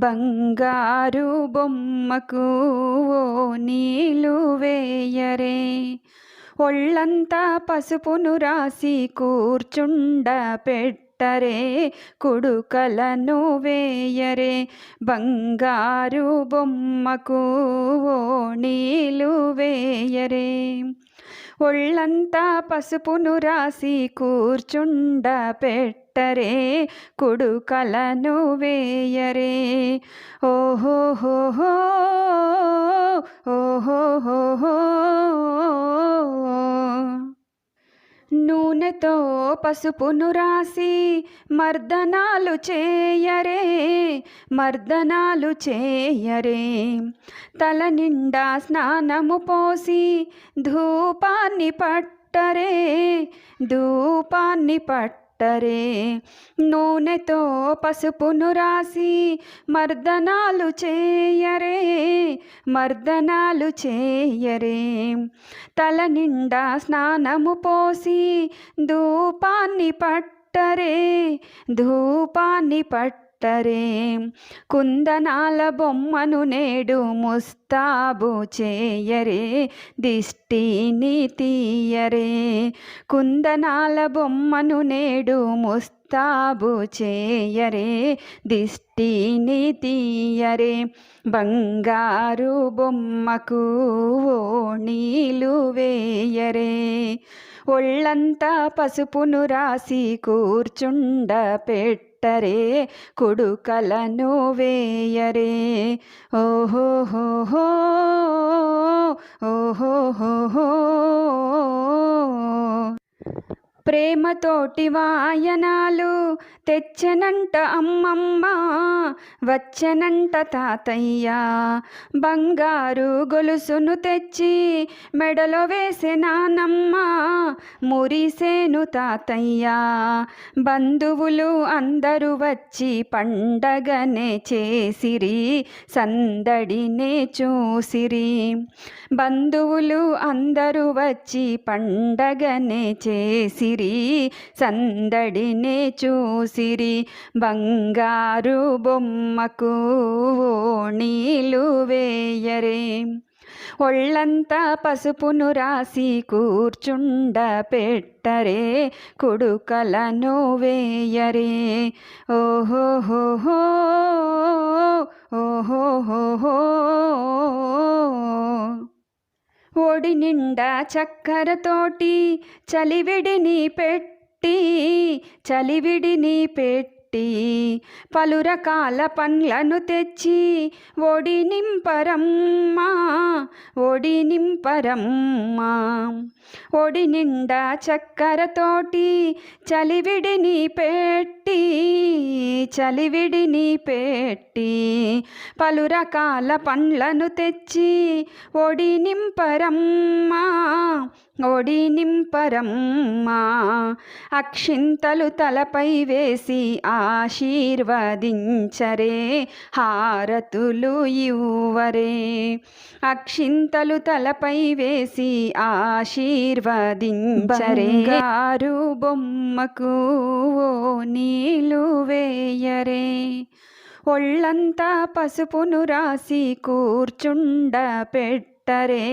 బంగారు బొమ్మకు నీళ్ళు వేయరే. ఒళ్ళంతా పసుపును రాసి కూర్చుండ పెట్టరే, కుడుకలను వేయరే. బంగారు బొమ్మకు నీళ్ళు వేయరే. ఒళ్ళంతా పసుపును రాసి కూర్చుండ పెట్టరే, కుడుకలను వేయరే. ఓహోహోహో ఓహోహోహో. నూనెతో పసుపును రాసి మర్దనాలు చేయరే, మర్దనాలు చేయరే. తల నిండా స్నానము పోసి ధూపాన్ని పట్టరే, ధూపాన్ని పట్టరే. నూనెతో పసుపును రాసి మర్దనాలు చేయరే, మర్దనాలు చేయరే. తల నిండా స్నానము పోసి ధూపాన్ని పట్టరే, ధూపాన్ని పట్టరే. కుందనాల బొమ్మను నేడు ముస్తాబు చేయరే, దిష్టిని తీయరే. కుందనాల బొమ్మను నేడు ముస్తాబు చేయరే, దిష్టిని తీయరే. బంగారు బొమ్మకు నీళ్ళు వేయరే. ఒళ్ళంతా పసుపును రాసి కూర్చుండ పెట్టరే, కుడుకలను వేయరే. ఓహోహోహో ఓహోహోహో. ప్రేమతోటి వాయనాలు తెచ్చనంట అమ్మమ్మ, వచ్చనంట తాతయ్య. బంగారు గొలుసును తెచ్చి మెడలో వేసే నానమ్మ, మురిసేను తాతయ్య. బంధువులు అందరూ వచ్చి పండగనే చేసిరి, సందడినే చూసిరి. బంధువులు అందరూ వచ్చి పండగనే చేసిరి, సందడినే చూసిరి. బంగారు బొమ్మకు నీళ్ళు వేయరే. ఒళ్ళంతా పసుపును రాసి కూర్చుండ పెట్టరే, కుడుకలను వేయరే. ఓహోహోహో ఓహోహోహో. ఒడి నిండా చక్కెరతోటి చలివిడిని పెట్టి, చలివిడిని పెట్టి. పలు రకాల పండ్లను తెచ్చి ఒడి నింపరమ్మా, ఒడి నింపరమ్మా. ఒడి నిండా చక్కెరతోటి చలివిడిని పెట్టి, చలివిడిని పెట్టి. పలు రకాల పండ్లను తెచ్చి ఒడి నింపరమ్మా, ఒడి నింపరమ్మా. అక్షింతలు తలపై వేసి ఆశీర్వదించరే, హారతులు ఇవ్వరే. అక్షింతలు తలపై వేసి ఆశీర్వదించరే. బంగారు బొమ్మకు నీళ్ళు వేయరే. ఒళ్ళంతా పసుపును రాసి కూర్చుండ పెట్టరే,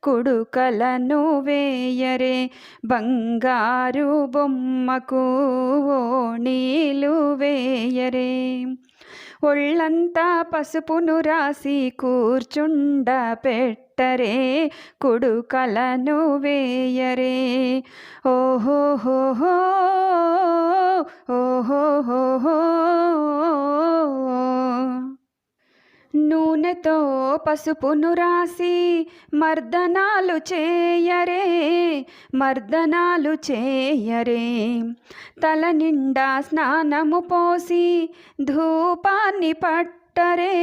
కుడుకలను వేయరే. బంగారు బొమ్మకు నీళ్ళు వేయరే. ఒళ్ళంతా పసుపును రాసి కూర్చుండ పెట్టరే, కుడుకలను వేయరే. ఓహోహోహో ఓహోహోహో. నూనెతో పసుపును రాసి మర్దనాలు చేయరే, మర్దనాలు చేయరే. తల నిండా స్నానము పోసి ధూపాన్ని పట్టరే,